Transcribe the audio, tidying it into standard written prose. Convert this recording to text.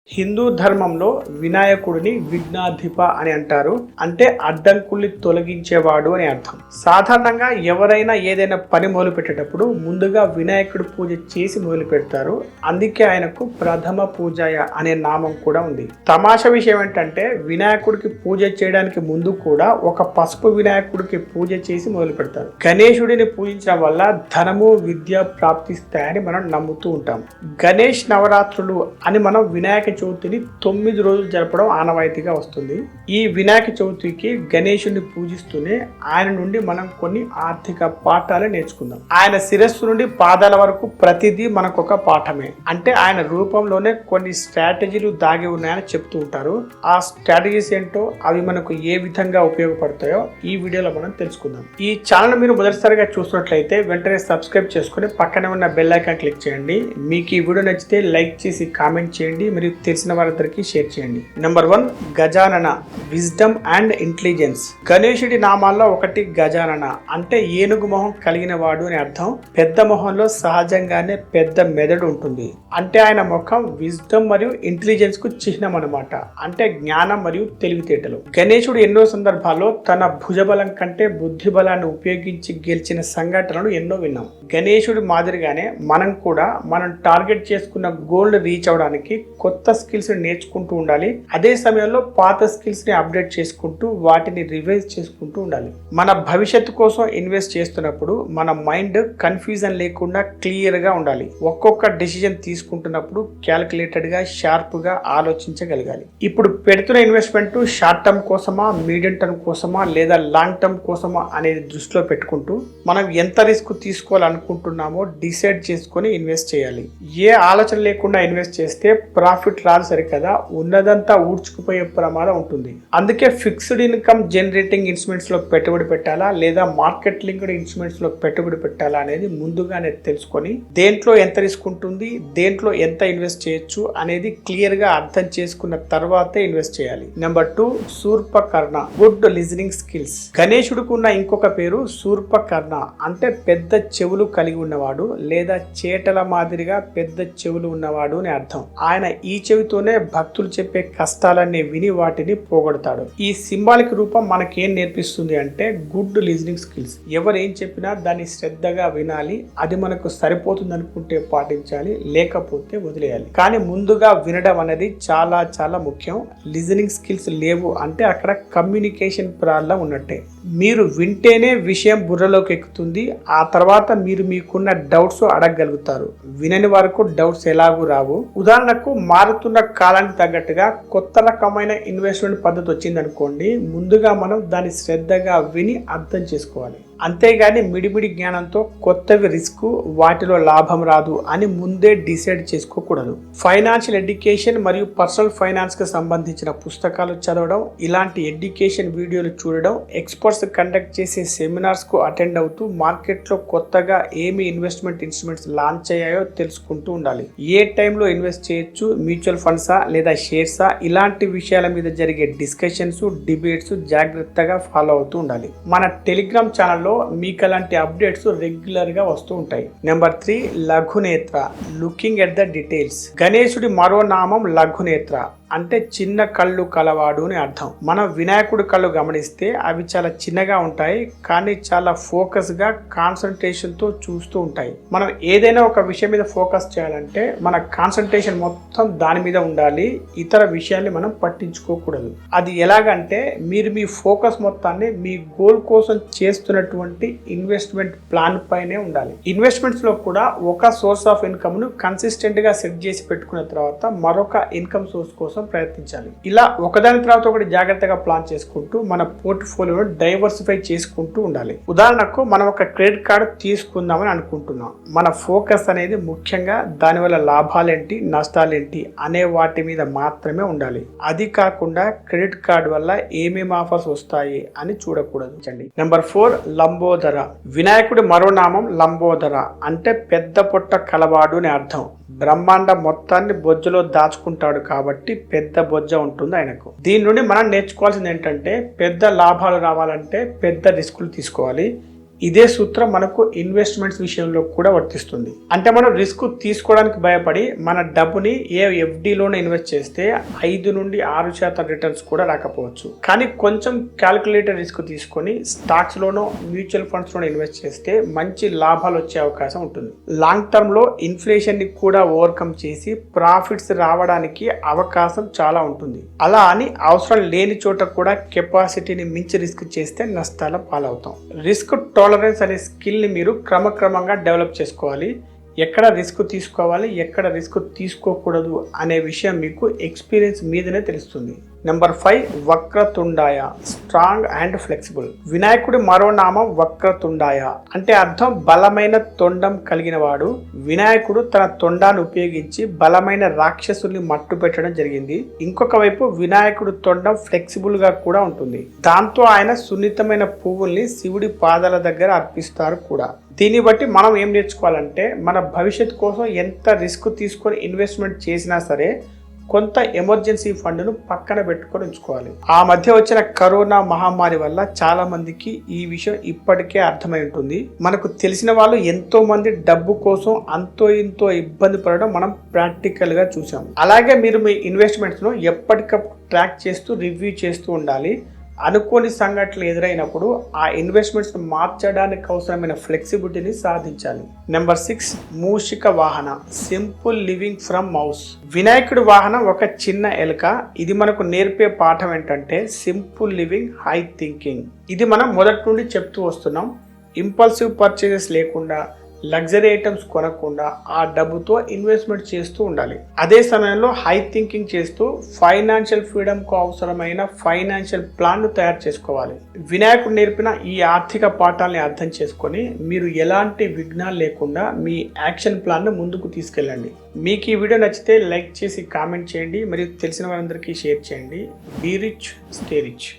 హిందూ ధర్మంలో వినాయకుడిని విఘ్నాధిప అని అంటారు. అంటే అడ్డంకుల్ని తొలగించేవాడు అని అర్థం. సాధారణంగా ఎవరైనా ఏదైనా పని మొదలు పెట్టేటప్పుడు ముందుగా వినాయకుడి పూజ చేసి మొదలు పెడతారు. అందుకే ఆయనకు ప్రథమ పూజాయ అనే నామం కూడా ఉంది. తమాషా విషయం ఏంటంటే వినాయకుడికి పూజ చేయడానికి ముందు కూడా ఒక పసుపు వినాయకుడికి పూజ చేసి మొదలు పెడతారు. గణేశుడిని పూజించడం వల్ల ధనము విద్య ప్రాప్తిస్తాయని మనం నమ్ముతూ ఉంటాం. గణేష్ నవరాత్రులు అని మనం వినాయక చవితిని 9 రోజులు జరపడం ఆనవాయితీగా వస్తుంది. ఈ వినాయక చవితికి గణేశుడిని పూజిస్తూనే ఆయన నుండి మనం కొన్ని ఆర్థిక పాఠాలు నేర్చుకుందాం. ఆయన శిరస్సు నుండి పాదాల వరకు ప్రతిదీ మనకు ఒక పాఠమే. అంటే ఆయన రూపంలోనే కొన్ని స్ట్రాటజీలు దాగి ఉన్నాయని చెప్తూ ఉంటారు. ఆ స్ట్రాటజీస్ ఏంటో అవి మనకు ఏ విధంగా ఉపయోగపడతాయో ఈ వీడియోలో మనం తెలుసుకుందాం. ఈ ఛానల్ మీరు మొదటిసారిగా చూసినట్లయితే వెంటనే సబ్స్క్రైబ్ చేసుకుని పక్కనే ఉన్న బెల్ ఐకాన్ క్లిక్ చేయండి. మీకు ఈ వీడియో నచ్చితే లైక్ చేసి కామెంట్ చేయండి. మరియు తెలిసిన వారందరికీ షేర్ చేయండి. Number 1, Gajanana, wisdom and intelligence. గణేశుడి నామాల్లో ఒకటి గజానన అంటే ఏనుగు మొహం కలిగిన వాడు అని అర్థం. పెద్ద మొహంలో సహజంగానే పెద్ద మెదడు ఉంటుంది. అంటే ఆయన ముఖం విజ్డమ్ మరియు ఇంటెలిజెన్స్ కు చిహ్నం అనమాట. అంటే జ్ఞానం మరియు తెలివితేటలు. గణేశుడు ఎన్నో సందర్భాల్లో తన భుజబలం కంటే బుద్ధి బలాన్ని ఉపయోగించి గెలిచిన సంఘటనలు ఎన్నో విన్నాం. గణేశుడి మాదిరిగానే మనం కూడా మనం టార్గెట్ చేసుకున్న గోల్ రీచ్ అవడానికి కొత్త స్కిల్స్ నేర్చుకుంటూ ఉండాలి. అదే సమయంలో పాత స్కిల్స్ ని అప్డేట్ చేసుకుంటూ వాటిని రివైజ్ చేసుకుంటూ ఉండాలి. మన భవిష్యత్తు కోసం ఇన్వెస్ట్ చేస్తున్నప్పుడు మన మైండ్ కన్ఫ్యూజన్ లేకుండా క్లియర్ గా ఉండాలి. ఒక్కొక్క డెసిజన్ తీసుకుంటున్నప్పుడు క్యాలిక్యులేటెడ్ గా షార్ప్ గా ఆలోచించగలగాలి. ఇప్పుడు పెడుతున్న ఇన్వెస్ట్మెంట్ షార్ట్ టర్మ్ కోసమా, మీడియం టర్మ్ కోసమా లేదా లాంగ్ టర్మ్ కోసమా అనేది దృష్టిలో పెట్టుకుంటూ మనం ఎంత రిస్క్ తీసుకోవాలనుకుంటున్నామో డిసైడ్ చేసుకొని ఇన్వెస్ట్ చేయాలి. ఏ ఆలోచన లేకుండా ఇన్వెస్ట్ చేస్తే ప్రాఫిట్ రాదు సరికదా, ఉన్నదంతా ఊడ్చుకుపోయే ప్రమాదం ఉంటుంది. అందుకే ఫిక్స్డ్ ఇన్కమ్ జనరేటింగ్ ఇన్స్ట్రుమెంట్స్ లో పెట్టుబడి పెట్టాలా లేదా మార్కెట్ లింక్డ్ ఇన్స్ట్రుమెంట్స్ లో పెట్టుబడి పెట్టాలా అనేది ముందుగానే తెలుసుకొని దేంట్లో ఎంత రిస్క్ ఉంటుంది, దేంట్లో ఎంత ఇన్వెస్ట్ చేయొచ్చు అనేది క్లియర్ గా అర్థం చేసుకున్న తర్వాతే ఇన్వెస్ట్ చేయాలి. Number 2, Shurpakarna, good listening skills. గణేశుడికి ఉన్న ఇంకొక పేరు శూర్పకర్ణ అంటే పెద్ద చెవులు కలిగి ఉన్నవాడు లేదా చేటల మాదిరిగా పెద్ద చెవులు ఉన్నవాడు అని అర్థం. ఆయన ఈ చెవితోనే భక్తులు చెప్పే కష్టాలన్నీ విని వాటిని పోగొడతాడు. ఈ సింబాలిక్ రూపం మనకేం నేర్పిస్తుంది అంటే గుడ్ లిజనింగ్ స్కిల్స్. ఎవరు ఏం చెప్పినా దాన్ని శ్రద్ధగా వినాలి. అది మనకు సరిపోతుంది అనుకుంటే పాటించాలి, లేకపోతే వదిలేయాలి. కానీ ముందుగా వినడం అనేది చాలా చాలా ముఖ్యం. లిజనింగ్ స్కిల్స్ లేవు అంటే అక్కడ కమ్యూనికేషన్ ప్రాబ్లం ఉన్నట్టే. మీరు వింటేనే విషయం బుర్రలోకి ఎక్కుతుంది. ఆ తర్వాత మీరు మీకున్న డౌట్స్ అడగగలుగుతారు. వినని వరకు డౌట్స్ ఎలాగూ రావు. ఉదాహరణకు మారుతున్న కాలానికి తగ్గట్టుగా కొత్త రకమైన ఇన్వెస్ట్మెంట్ పద్ధతి వచ్చింది అనుకోండి, ముందుగా మనం దాన్ని శ్రద్ధగా విని అర్థం చేసుకోవాలి. అంతేగాని మిడిమిడి జ్ఞానంతో కొత్తవి రిస్క్, వాటిలో లాభం రాదు అని ముందే డిసైడ్ చేసుకోకూడదు. ఫైనాన్షియల్ ఎడ్యుకేషన్ మరియు పర్సనల్ ఫైనాన్స్ కి సంబంధించిన పుస్తకాలు చదవడం, ఇలాంటి ఎడ్యుకేషన్ వీడియోలు చూడడం, ఎక్స్పర్ట్స్ కండక్ట్ చేసే సెమినార్స్ కు అటెండ్ అవుతూ మార్కెట్లో కొత్తగా ఏమి ఇన్వెస్ట్మెంట్ ఇన్స్ట్రుమెంట్స్ లాంచ్ అయ్యాయో తెలుసుకుంటూ ఉండాలి. ఏ టైంలో ఇన్వెస్ట్ చేయొచ్చు, మ్యూచువల్ ఫండ్సా లేదా షేర్సా, ఇలాంటి విషయాల మీద జరిగే డిస్కషన్స్, డిబేట్స్ జాగ్రత్తగా ఫాలో అవుతూ ఉండాలి. మన టెలిగ్రామ్ ఛానల్లో మీకు అలాంటి అప్డేట్స్ రెగ్యులర్ గా వస్తూ ఉంటాయి. Number 3, Laghunetra, looking at the details. గణేశుడి మరో నామం లఘునేత్ర అంటే చిన్న కళ్ళు కలవాడు అని అర్థం. మనం వినాయకుడి కళ్ళు గమనిస్తే అవి చాలా చిన్నగా ఉంటాయి, కానీ చాలా ఫోకస్ గా కాన్సన్ట్రేషన్ తో చూస్తూ ఉంటాయి. మనం ఏదైనా ఒక విషయం మీద ఫోకస్ చేయాలంటే మన కాన్సన్ట్రేషన్ మొత్తం దాని మీద ఉండాలి. ఇతర విషయాన్ని మనం పట్టించుకోకూడదు. అది ఎలాగంటే మీరు మీ ఫోకస్ మొత్తాన్ని మీ గోల్ కోసం చేస్తున్నటువంటి ఇన్వెస్ట్మెంట్ ప్లాన్ పైనే ఉండాలి. ఇన్వెస్ట్మెంట్స్ లో కూడా ఒక సోర్స్ ఆఫ్ ఇన్కమ్ ను కన్సిస్టెంట్ గా సెట్ చేసి పెట్టుకున్న తర్వాత మరొక ఇన్కమ్ సోర్స్ కోసం ప్రయత్నించాలి. ఇలా ఒకదాని తర్వాత ఒకటి జాగ్రత్తగా ప్లాన్ చేసుకుంటూ మన పోర్ట్ఫోలియోను డైవర్సిఫై చేసుకుంటూ ఉండాలి. ఉదాహరణకు మనం ఒక క్రెడిట్ కార్డు తీసుకుందామని అనుకుంటున్నాం. మన ఫోకస్ అనేది ముఖ్యంగా దానివల్ల లాభాలేంటి, నష్టాలేంటి అనే వాటి మీద మాత్రమే ఉండాలి. అది కాకుండా క్రెడిట్ కార్డు వల్ల ఏమేమి ఆఫర్స్ వస్తాయి అని చూడకూడదు. నెంబర్ 4, లంబోదర. వినాయకుడి మరో నామం లంబోదర అంటే పెద్ద పొట్ట కలవాడు అని అర్థం. బ్రహ్మాండ మొత్తాన్ని బొజ్జలో దాచుకుంటాడు కాబట్టి పెద్ద బొజ్జ ఉంటుంది ఆయనకు. దీని నుండి మనం నేర్చుకోవాల్సింది ఏంటంటే పెద్ద లాభాలు రావాలంటే పెద్ద రిస్కులు తీసుకోవాలి. ఇదే సూత్రం మనకు ఇన్వెస్ట్మెంట్స్ విషయంలో కూడా వర్తిస్తుంది. అంటే మనం రిస్క్ తీసుకోవడానికి భయపడి మన డబ్బుని ఏ ఎఫ్డీలోనే ఇన్వెస్ట్ చేస్తే 5 నుండి 6% రిటర్న్స్ కూడా రాకపోవచ్చు. కానీ కొంచెం క్యాల్కులేటెడ్ రిస్క్ తీసుకొని స్టాక్స్ లోనో మ్యూచువల్ ఫండ్స్ లోనో ఇన్వెస్ట్ చేస్తే మంచి లాభాలు వచ్చే అవకాశం ఉంటుంది. లాంగ్ టర్మ్ లో ఇన్ఫ్లేషన్ ని కూడా ఓవర్కమ్ చేసి ప్రాఫిట్స్ రావడానికి అవకాశం చాలా ఉంటుంది. అలా అని అవసరం లేని చోట కూడా కెపాసిటీని మించి రిస్క్ చేస్తే నష్టాల పాలవుతాం. రిస్క్ టాలరెన్స్ అనే స్కిల్ ని మీరు క్రమక్రమంగా డెవలప్ చేసుకోవాలి. ఎక్కడ రిస్క్ తీసుకోవాలి, ఎక్కడ రిస్క్ తీసుకోకూడదు అనే విషయం మీకు ఎక్స్పీరియన్స్ మీదనే తెలుస్తుంది. Number 5, Vakratundaya, strong and flexible. వినాయకుడి మరో నామం వక్రతుండాయ అంటే అర్థం బలమైన తొండం కలిగిన వాడు. వినాయకుడు తన తొండాన్ని ఉపయోగించి బలమైన రాక్షసుల్ని మట్టు పెట్టడం జరిగింది. ఇంకొక వైపు వినాయకుడు తొండం ఫ్లెక్సిబుల్ గా కూడా ఉంటుంది. దాంతో ఆయన సున్నితమైన పువ్వుల్ని శివుడి పాదాల దగ్గర అర్పిస్తారు కూడా. దీన్ని బట్టి మనం ఏం నేర్చుకోవాలంటే మన భవిష్యత్తు కోసం ఎంత రిస్క్ తీసుకొని ఇన్వెస్ట్మెంట్ చేసినా సరే కొంత ఎమర్జెన్సీ ఫండ్ను పక్కన పెట్టుకొని ఉంచుకోవాలి. ఆ మధ్య వచ్చిన కరోనా మహమ్మారి వల్ల చాలా మందికి ఈ విషయం ఇప్పటికే అర్థమై ఉంటుంది. మనకు తెలిసిన వాళ్ళు ఎంతో మంది డబ్బు కోసం అంతో ఇంతో ఇబ్బంది పడడం మనం ప్రాక్టికల్ గా చూసాం. అలాగే మీరు మీ ఇన్వెస్ట్మెంట్స్ ను ఎప్పటికప్పుడు ట్రాక్ చేస్తూ రివ్యూ చేస్తూ ఉండాలి. అనుకోని సంఘటనలు ఎదురైనప్పుడు ఆ ఇన్వెస్ట్మెంట్స్ మార్చడానికి అవసరమైన ఫ్లెక్సిబిలిటీని సాధించాలి. నెంబర్ 6, మూషిక వాహన, సింపుల్ లివింగ్ ఫ్రమ్ మౌస్. వినాయకుడి వాహనం ఒక చిన్న ఎలుక. ఇది మనకు నేర్పే పాఠం ఏంటంటే సింపుల్ లివింగ్, హై థింకింగ్. ఇది మనం మొదటి నుండి చెప్తూ వస్తున్నాం. ఇంపల్సివ్ పర్చేజెస్ లేకుండా, లగ్జరీ ఐటమ్స్ కొనకుండా ఆ డబ్బుతో ఇన్వెస్ట్మెంట్ చేస్తూ ఉండాలి. అదే సమయంలో హై థింకింగ్ చేస్తూ ఫైనాన్షియల్ ఫ్రీడమ్ కు అవసరమైన ఫైనాన్షియల్ ప్లాన్ ను తయారు చేసుకోవాలి. వినాయకుడు నేర్పిన ఈ ఆర్థిక పాఠాలని అర్థం చేసుకొని మీరు ఎలాంటి విఘ్నాలు లేకుండా మీ యాక్షన్ ప్లాన్ ను ముందుకు తీసుకెళ్ళండి. మీకు ఈ వీడియో నచ్చితే లైక్ చేసి కామెంట్ చేయండి, మరియు తెలిసిన వారందరికీ షేర్ చేయండి. Be rich, stay rich.